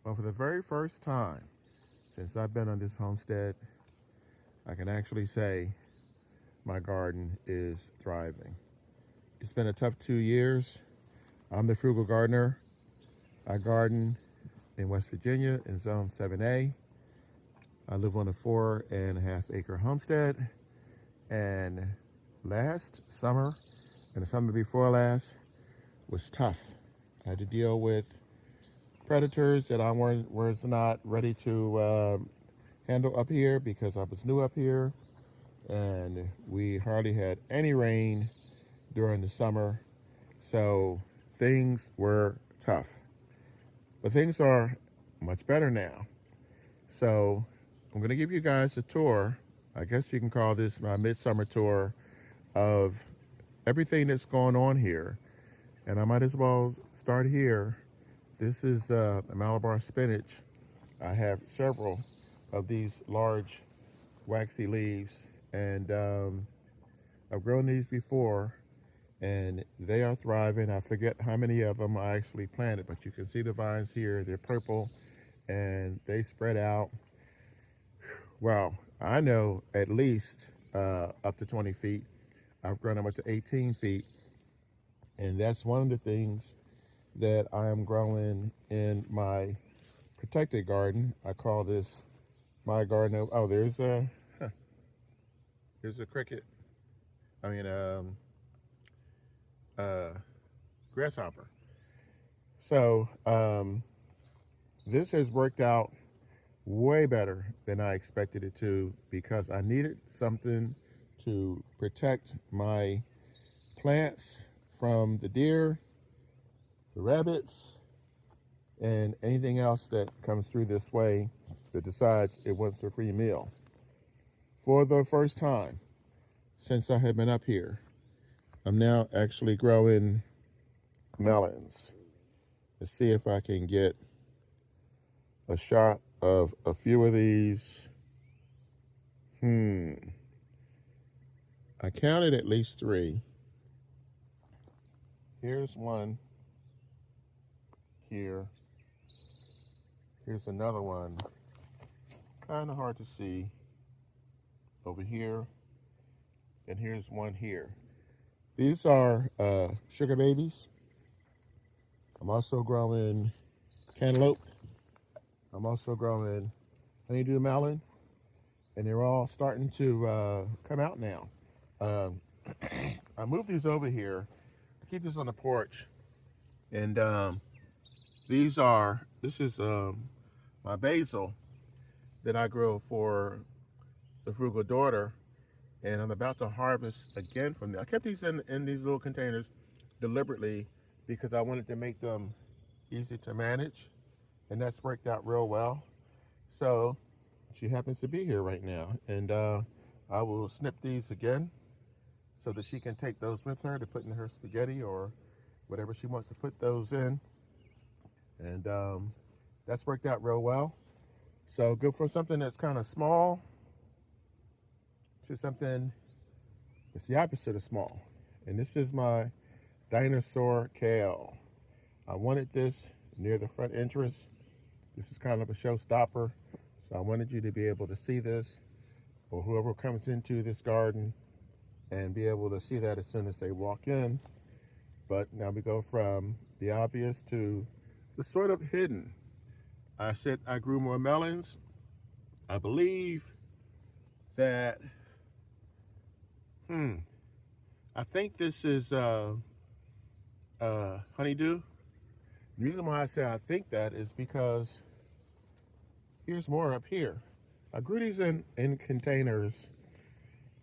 Well, for the very first time since I've been on this homestead, I can actually say my garden is thriving. It's been a tough 2 years. I'm the frugal gardener. I garden in West Virginia in Zone 7A. I live on a 4.5 acre homestead. And last summer and the summer before last was tough. I had to deal with predators that I was not ready to handle up here because I was new up here, and we hardly had any rain during the summer, so things were tough. But things are much better now. So I'm going to give you guys a tour. I guess you can call this my midsummer tour of everything that's going on here. And I might as well start here. This is Malabar spinach. I have several of these large waxy leaves, and I've grown these before, and they are thriving. I forget how many of them I actually planted, but you can see the vines here. They're purple, and they spread out. Well, I know at least up to 20 feet. I've grown them up to 18 feet, and that's one of the things that I am growing in my protected garden. I call this my garden. Oh, there's a cricket. I mean, uh, grasshopper. So this has worked out way better than I expected it to because I needed something to protect my plants from the deer, the rabbits, and anything else that comes through this way that decides it wants a free meal. For the first time since I have been up here, I'm now actually growing melons. Let's see if I can get a shot of a few of these. I counted at least three. Here's one here. Here's another one. Kind of hard to see over here. And here's one here. These are sugar babies. I'm also growing cantaloupe. I'm also growing honeydew melon. And they're all starting to come out now. I moved these over here. I keep this on the porch. And this is my basil that I grow for the frugal daughter, and I'm about to harvest again from them. I kept these in these little containers deliberately because I wanted to make them easy to manage, and that's worked out real well. So she happens to be here right now, and I will snip these again so that she can take those with her to put in her spaghetti or whatever she wants to put those in. And that's worked out real well. So go from something that's kind of small to something that's the opposite of small. And this is my Dinosaur kale. I wanted this near the front entrance. This is kind of a showstopper. So I wanted you to be able to see this, or whoever comes into this garden and be able to see that as soon as they walk in. But now we go from the obvious to the sort of hidden. I said I grew more melons. I believe that, I think this is honeydew. The reason why I say I think that is because here's more up here. I grew these in containers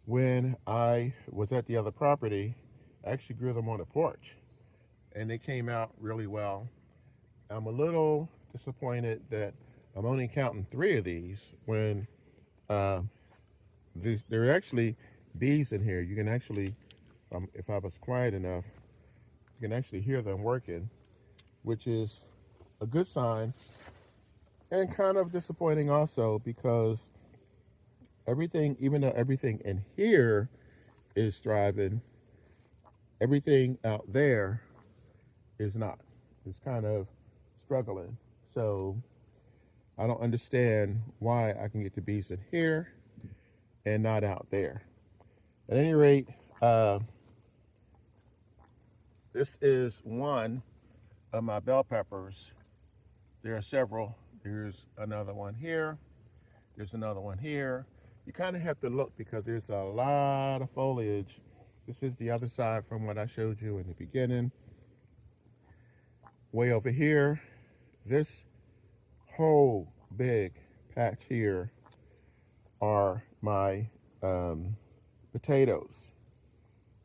when I was at the other property. I actually grew them on the porch, and they came out really well. I'm a little disappointed that I'm only counting 3 of these when there are actually bees in here. You can actually, if I was quiet enough, you can actually hear them working, which is a good sign, and kind of disappointing also because everything, even though everything in here is thriving, everything out there is not. It's kind of struggling. So I don't understand why I can get the bees in here and not out there. At any rate, this is one of my bell peppers. There are several. There's another one here. There's another one here. You kind of have to look because there's a lot of foliage. This is the other side from what I showed you in the beginning. Way over here, this whole big patch here are my potatoes.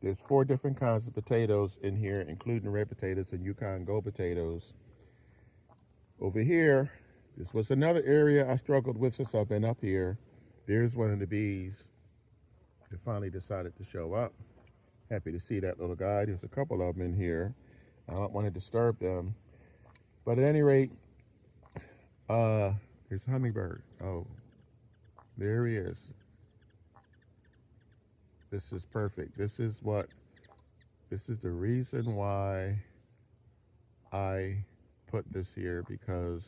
There's 4 different kinds of potatoes in here, including red potatoes and Yukon Gold potatoes. Over here, this was another area I struggled with since I've been up here. There's one of the bees that finally decided to show up. Happy to see that little guy. There's a couple of them in here. I don't want to disturb them. But at any rate, there's a hummingbird. Oh, there he is. This is perfect. This is the reason why I put this here, because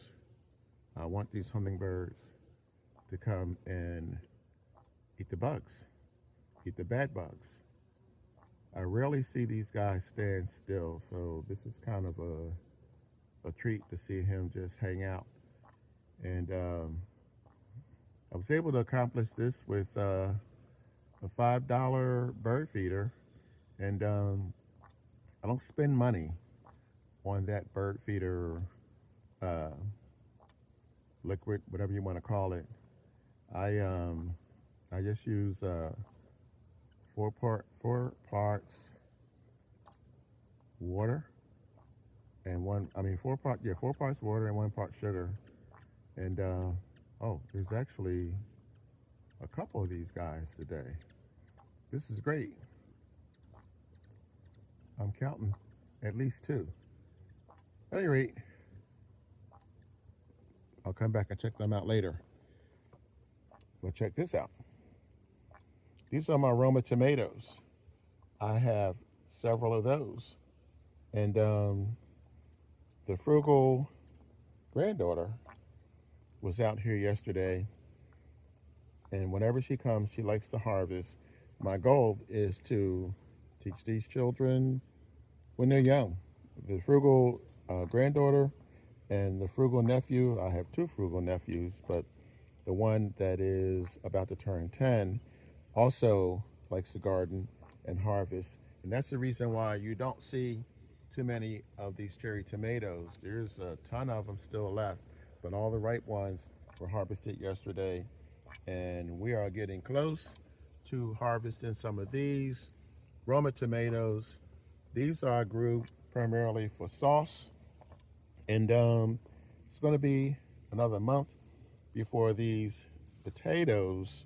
I want these hummingbirds to come and eat the bugs, eat the bad bugs. I rarely see these guys stand still, so this is kind of a treat to see him just hang out. And I was able to accomplish this with a $5 bird feeder, and I don't spend money on that bird feeder liquid, whatever you want to call it. I just use 4 parts water and 4 parts water and 1 part sugar. And oh, there's actually a couple of these guys today. This is great. I'm counting at least 2. At any rate, I'll come back and check them out later. But check this out. These are my Roma tomatoes. I have several of those. And the Frugal granddaughter was out here yesterday. And whenever she comes, she likes to harvest. My goal is to teach these children when they're young. The Frugal granddaughter and the Frugal nephew, I have 2 Frugal nephews, but the one that is about to turn 10 also likes to garden and harvest. And that's the reason why you don't see too many of these cherry tomatoes. There's a ton of them still left, but all the ripe ones were harvested yesterday. And we are getting close to harvesting some of these Roma tomatoes. These I grew primarily for sauce. And it's going to be another month before these potatoes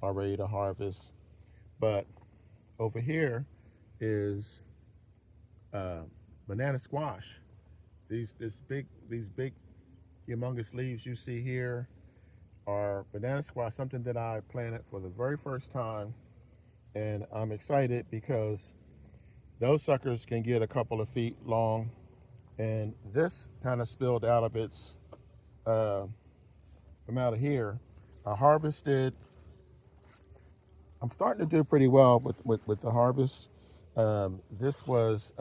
are ready to harvest. But over here is banana squash. These big humongous leaves you see here are banana squash, something that I planted for the very first time. And I'm excited because those suckers can get a couple of feet long. And this kind of spilled out of its, from out of here. I harvested, I'm starting to do pretty well with the harvest. This was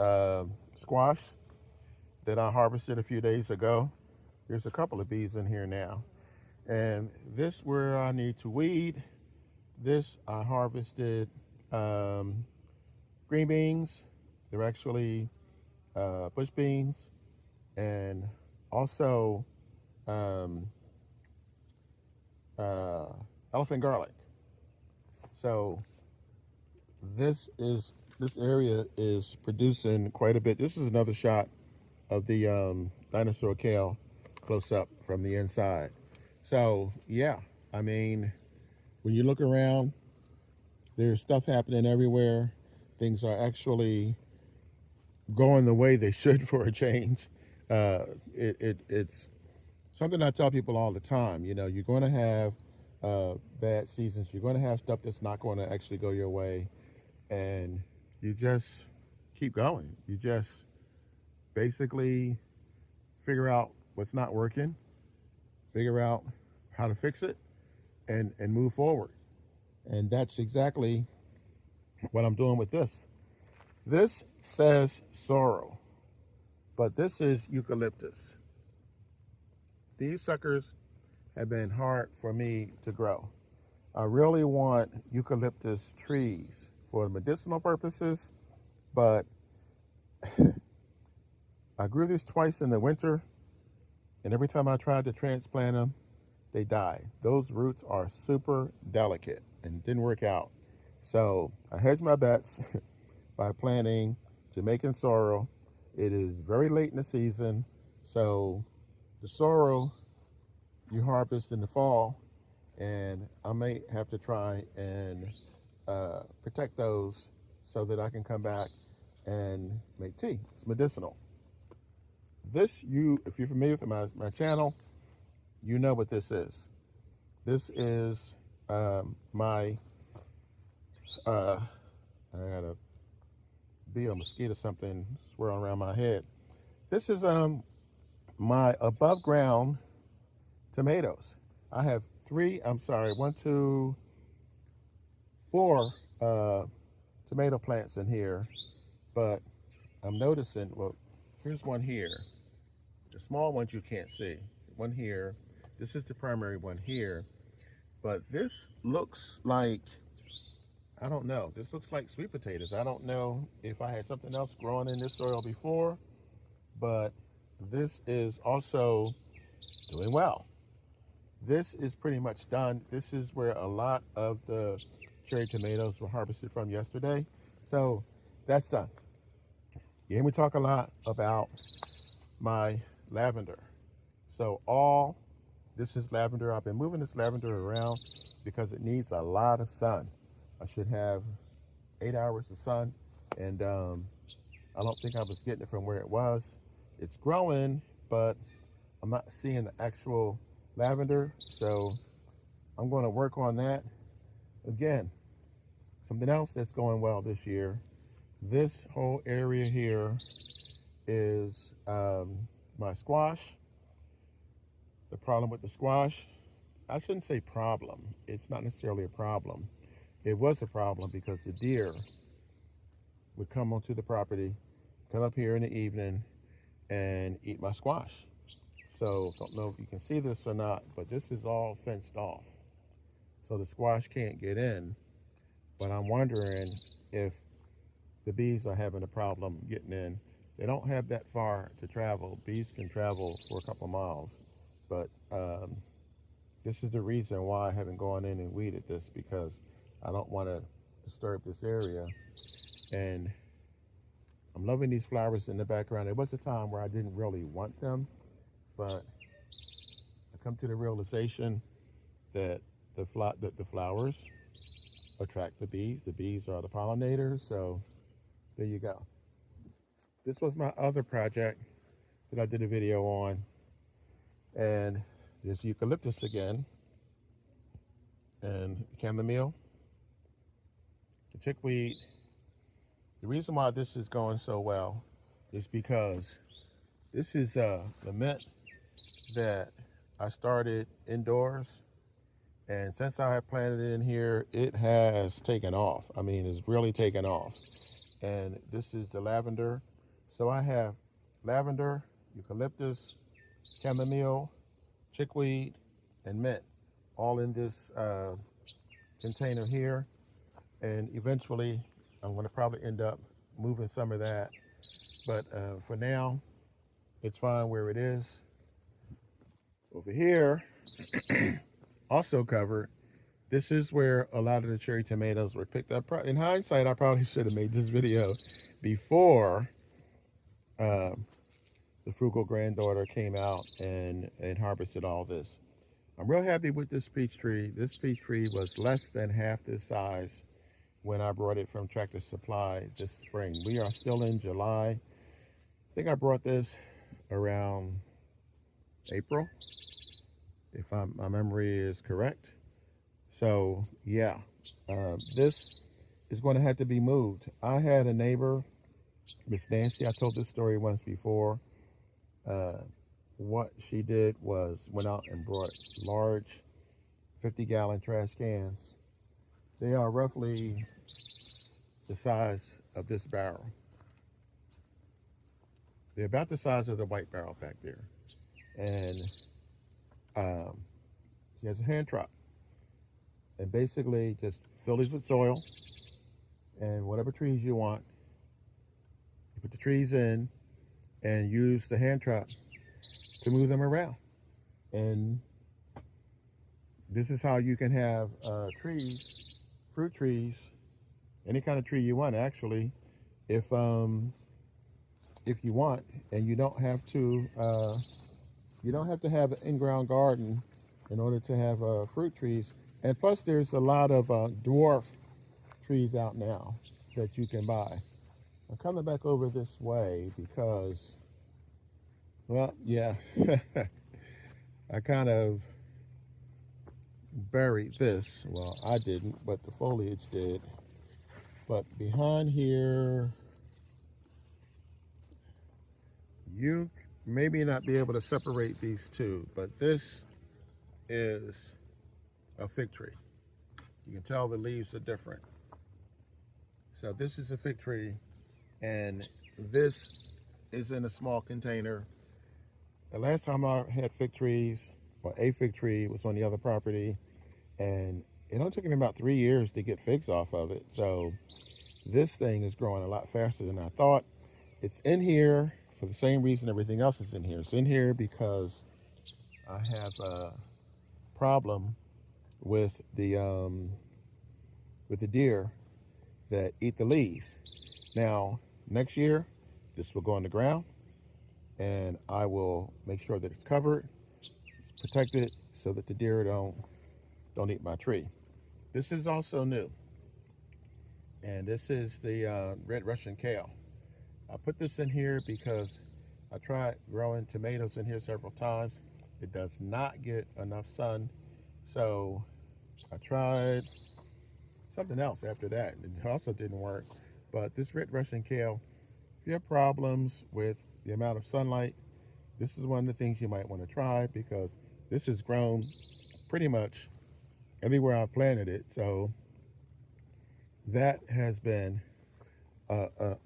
squash that I harvested a few days ago. There's a couple of bees in here now. And this where I need to weed. This I harvested green beans. They're actually bush beans, and also elephant garlic. So this area is producing quite a bit. This is another shot of the Dinosaur kale close up from the inside. So yeah, I mean, when you look around, there's stuff happening everywhere. Things are actually going the way they should for a change. It's something I tell people all the time. You know, you're going to have bad seasons. You're going to have stuff that's not going to actually go your way. And you just keep going. You just basically figure out what's not working figure out how to fix it and move forward. And that's exactly what I'm doing with this. This says sorrel, but this is eucalyptus. These suckers have been hard for me to grow. I really want eucalyptus trees for medicinal purposes, but I grew these twice in the winter, and every time I tried to transplant them, they died. Those roots are super delicate and didn't work out. So I hedged my bets by planting Jamaican sorrel. It is very late in the season, so the sorrel you harvest in the fall, and I may have to try and protect those so that I can come back and make tea. It's medicinal. This, if you're familiar with my channel, you know what this is. This is my, I got a bee or mosquito something swirling around my head. This is my above ground tomatoes. I have four tomato plants in here, but I'm noticing, well, here's one here. The small ones you can't see. One here. This is the primary one here. But this looks like, I don't know. This looks like sweet potatoes. I don't know if I had something else growing in this soil before, but this is also doing well. This is pretty much done. This is where a lot of the cherry tomatoes were harvested from yesterday. So that's done. You hear me talk a lot about my lavender. So this is lavender. I've been moving this lavender around because it needs a lot of sun. I should have 8 hours of sun, and I don't think I was getting it from where it was. It's growing, but I'm not seeing the actual lavender, so I'm going to work on that. Again, something else that's going well this year, this whole area here is my squash. The problem with the squash, I shouldn't say problem. It's not necessarily a problem. It was a problem because the deer would come onto the property, come up here in the evening and eat my squash. So don't know if you can see this or not, but this is all fenced off. So the squash can't get in, but I'm wondering if the bees are having a problem getting in. They don't have that far to travel. Bees can travel for a couple miles, but this is the reason why I haven't gone in and weeded this, because I don't want to disturb this area. And I'm loving these flowers in the background. There was a time where I didn't really want them, but I come to the realization that the flowers attract the bees. The bees are the pollinators, so there you go. This was my other project that I did a video on, and there's eucalyptus again, and chamomile, the chickweed. The reason why this is going so well is because this is the mint that I started indoors, and since I have planted it in here, it has taken off. I mean, it's really taken off. And this is the lavender. So I have lavender, eucalyptus, chamomile, chickweed, and mint all in this container here. And eventually I'm going to probably end up moving some of that, but for now it's fine where it is. Over here, also covered, this is where a lot of the cherry tomatoes were picked up. In hindsight, I probably should have made this video before the Frugal granddaughter came out and harvested all this. I'm real happy with this peach tree. This peach tree was less than half this size when I brought it from Tractor Supply this spring. We are still in July. I think I brought this around April, if my memory is correct. So yeah, this is going to have to be moved. I had a neighbor, Miss Nancy. I told this story once before. what she did was went out and brought large 50-gallon trash cans. They are roughly the size of this barrel. They're about the size of the white barrel back there. And she has a hand trap. And basically just fill these with soil and whatever trees you want. You put the trees in and use the hand trap to move them around. And this is how you can have trees, fruit trees, any kind of tree you want actually, if you want, and you don't have to have an in-ground garden in order to have fruit trees. And plus, there's a lot of dwarf trees out now that you can buy. I'm coming back over this way because, well, yeah, I kind of buried this. Well, I didn't, but the foliage did. But behind here, you maybe not be able to separate these two, but this is a fig tree. You can tell the leaves are different. So this is a fig tree, and this is in a small container. The last time I had fig trees, or a fig tree, was on the other property, and it only took me about 3 years to get figs off of it. So this thing is growing a lot faster than I thought. It's in here for the same reason everything else is in here. It's in here because I have a problem with the deer that eat the leaves. Now, next year, this will go on the ground, and I will make sure that it's covered, it's protected, so that the deer don't eat my tree. This is also new, and this is the red Russian kale. I put this in here because I tried growing tomatoes in here several times. It does not get enough sun, so I tried something else after that. It also didn't work. But this red Russian kale, if you have problems with the amount of sunlight, this is one of the things you might want to try, because this has grown pretty much everywhere I've planted it. So that has been a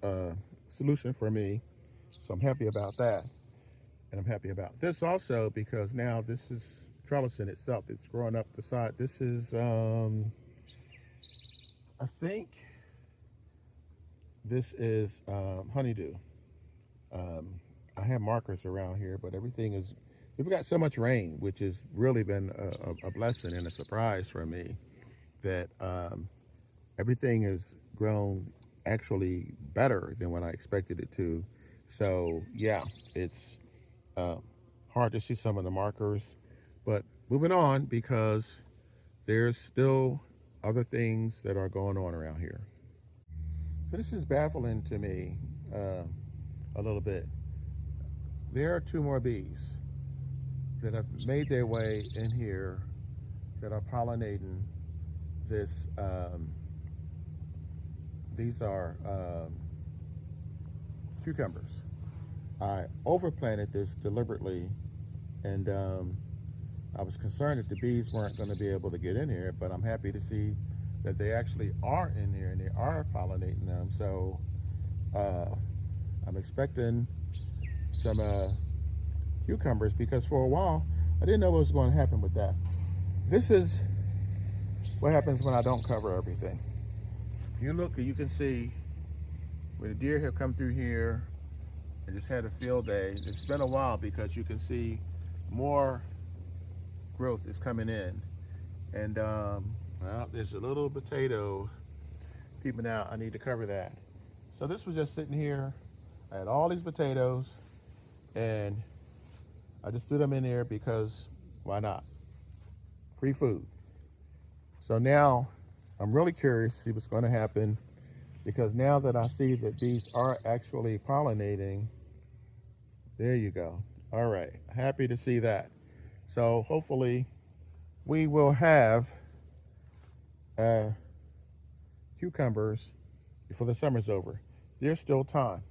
solution for me. So I'm happy about that. And I'm happy about this also, because now this is trellis in itself. It's growing up the side. This is, I think this is honeydew. I have markers around here, but everything is, we've got so much rain, which has really been a blessing and a surprise for me, that everything has grown actually better than what I expected it to. So yeah, it's hard to see some of the markers, but moving on, because there's still other things that are going on around here. So this is baffling to me a little bit. There are 2 more bees that have made their way in here that are pollinating this. These are cucumbers. I overplanted this deliberately, and I was concerned that the bees weren't going to be able to get in here, but I'm happy to see that they actually are in here and they are pollinating them. So I'm expecting some cucumbers, because for a while I didn't know what was going to happen with that. This is what happens when I don't cover everything. If you look, you can see where the deer have come through here and just had a field day. It's been a while, because you can see more growth is coming in. And well, there's a little potato peeping out. I need to cover that. So this was just sitting here. I had all these potatoes, and I just threw them in there because why not? Free food. So now I'm really curious to see what's going to happen, because now that I see that bees are actually pollinating, there you go. All right, happy to see that. So hopefully we will have cucumbers before the summer's over. There's still time.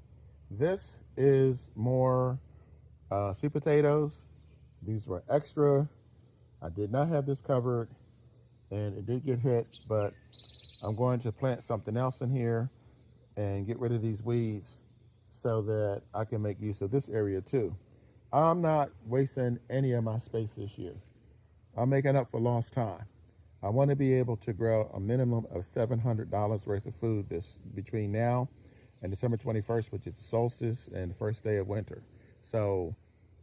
This is more Sweet potatoes, these were extra. I did not have this covered, and it did get hit, but I'm going to plant something else in here and get rid of these weeds so that I can make use of this area too. I'm not wasting any of my space this year. I'm making up for lost time. I want to be able to grow a minimum of $700 worth of food between now and December 21st, which is the solstice and the first day of winter. So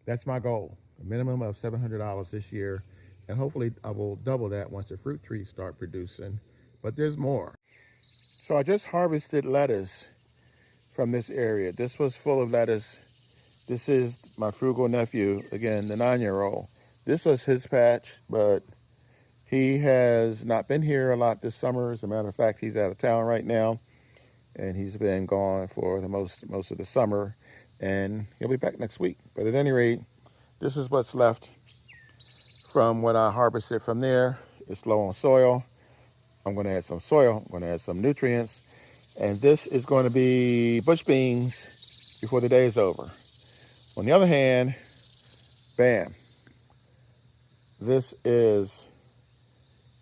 that's my goal, a minimum of $700 this year. And hopefully I will double that once the fruit trees start producing. But there's more. So I just harvested lettuce from this area. This was full of lettuce. This is my frugal nephew, again, the 9-year-old. This was his patch, but he has not been here a lot this summer. As a matter of fact, he's out of town right now, and he's been gone for the most of the summer, and he'll be back next week. But at any rate, this is what's left from what I harvested from there. It's low on soil. I'm going to add some soil. I'm going to add some nutrients, and this is going to be bush beans before the day is over. On the other hand, bam, this is,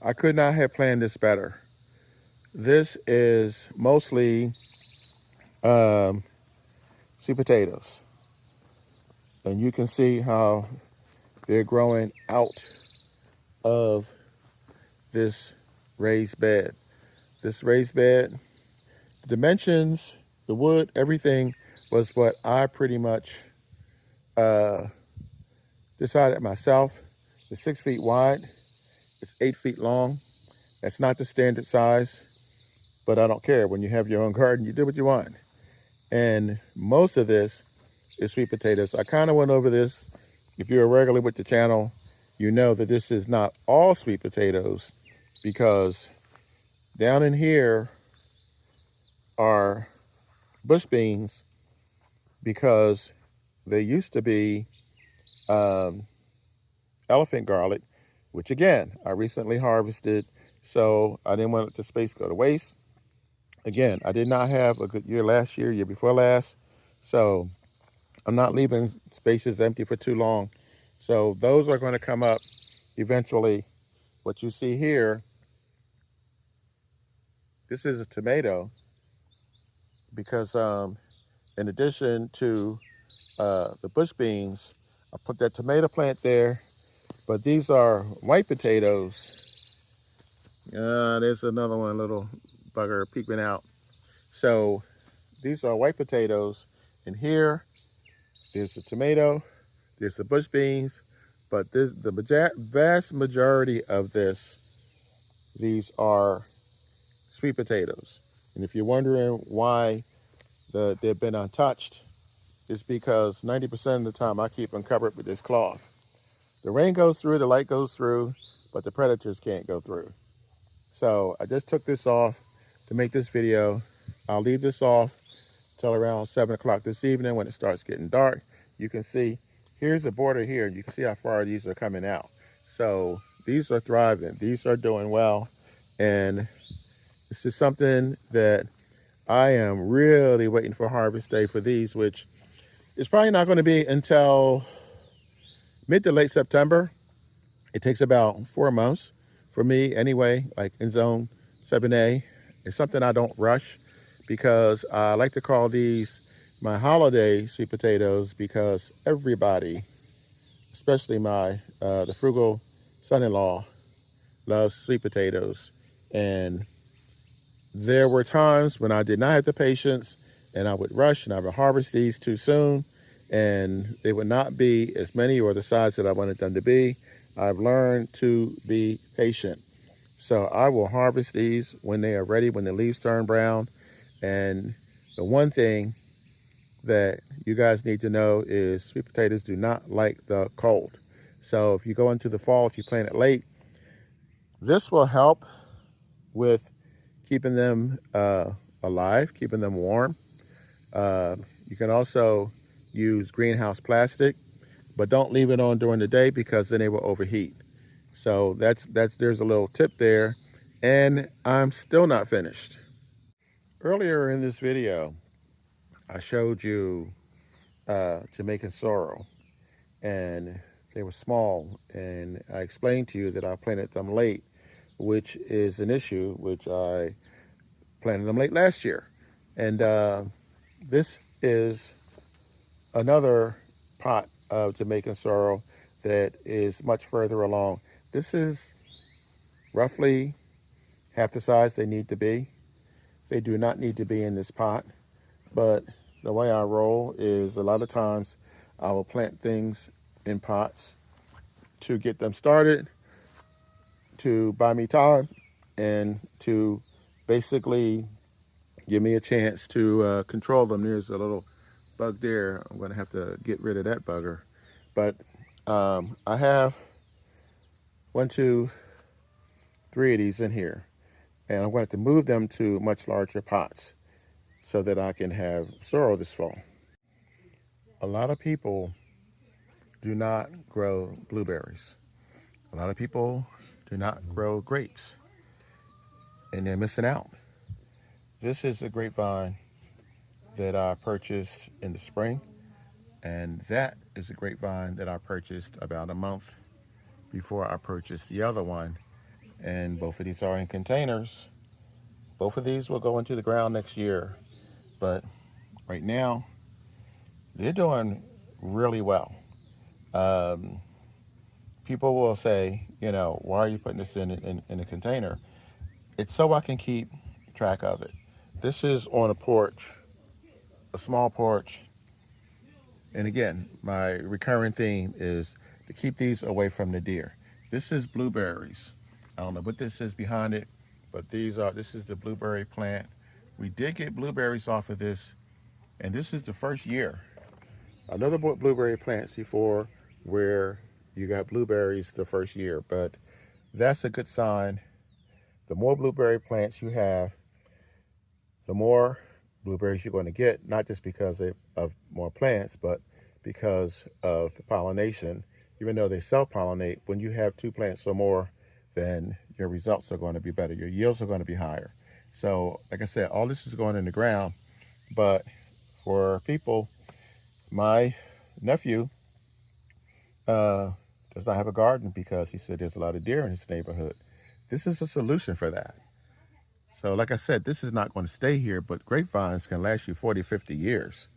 I could not have planned this better. This is mostly sweet potatoes. And you can see how they're growing out of this raised bed. This raised bed, the dimensions, the wood, everything was what I pretty much decided myself. It's 6 feet wide. It's 8 feet long. That's not the standard size, but I don't care. When you have your own garden, you do what you want. And most of this is sweet potatoes. I kind of went over this. If you're a regular with the channel, you know that this is not all sweet potatoes, because down in here are bush beans, because they used to be elephant garlic, which again, I recently harvested, so I didn't want the space go to waste. Again, I did not have a good year last year, year before last, so I'm not leaving spaces empty for too long. So those are going to come up eventually. What you see here, this is a tomato, because in addition to the bush beans, I put that tomato plant there, but these are white potatoes. There's another one, little bugger peeking out. So these are white potatoes, and here there's the tomato, there's the bush beans, but the vast majority of these are sweet potatoes. And if you're wondering why they've been untouched, it's because 90% of the time I keep them covered with this cloth. The rain goes through, the light goes through, but the predators can't go through. So I just took this off to make this video. I'll leave this off till around 7 o'clock this evening when it starts getting dark. You can see, here's the border here. You can see how far these are coming out. So these are thriving. These are doing well. And this is something that I am really waiting for harvest day for these, which is probably not going to be until mid to late September. It takes about 4 months for me anyway, like in zone 7A. It's something I don't rush, because I like to call these my holiday sweet potatoes, because everybody, especially the frugal son-in-law, loves sweet potatoes. And there were times when I did not have the patience, and I would rush and I would harvest these too soon, and they would not be as many or the size that I wanted them to be. I've learned to be patient. So I will harvest these when they are ready, when the leaves turn brown. And the one thing that you guys need to know is sweet potatoes do not like the cold. So if you go into the fall, if you plant it late, this will help with keeping them alive, keeping them warm. You can also use greenhouse plastic, but don't leave it on during the day, because then they will overheat. So there's a little tip there. And I'm still not finished. Earlier in this video, I showed you Jamaican sorrel. and they were small. And I explained to you that I planted them late, which is an issue, which I planted them late last year. And this is another pot of Jamaican sorrel that is much further along. This is roughly half the size they need to be. They do not need to be in this pot, but the way I roll is a lot of times I will plant things in pots to get them started, to buy me time, and to basically give me a chance to control them. There's a little bug there. I'm going to have to get rid of that bugger. But I have 1, 2, 3 of these in here. And I'm going to have to move them to much larger pots so that I can have sorrel this fall. A lot of people do not grow blueberries. A lot of people do not grow grapes. And they're missing out. This is a grapevine that I purchased in the spring. And that is a grapevine that I purchased about a month before I purchased the other one. And both of these are in containers. Both of these will go into the ground next year. But right now, they're doing really well. People will say, you know, why are you putting this in a container? It's so I can keep track of it. This is on a porch, a small porch. And again, my recurring theme is to keep these away from the deer. This is blueberries. I don't know what this is behind it, but this is the blueberry plant. We did get blueberries off of this, and this is the first year. I never bought blueberry plants before where you got blueberries the first year, but that's a good sign. The more blueberry plants you have, the more blueberries you're going to get, not just because of more plants, but because of the pollination. Even though they self-pollinate, when you have 2 plants or more, then your results are going to be better. Your yields are going to be higher. So, like I said, all this is going in the ground, but for people, my nephew does not have a garden because he said there's a lot of deer in his neighborhood. This is a solution for that. So like I said, this is not going to stay here, but grapevines can last you 40, 50 years.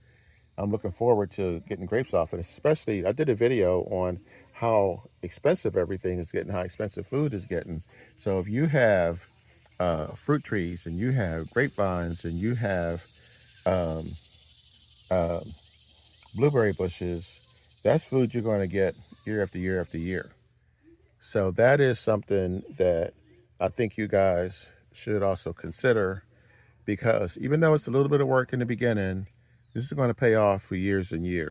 I'm looking forward to getting grapes off it, especially, I did a video on how expensive everything is getting, how expensive food is getting. So if you have fruit trees and you have grapevines and you have blueberry bushes, that's food you're going to get year after year after year. So that is something that I think you guys should also consider, because even though it's a little bit of work in the beginning, this is going to pay off for years and years.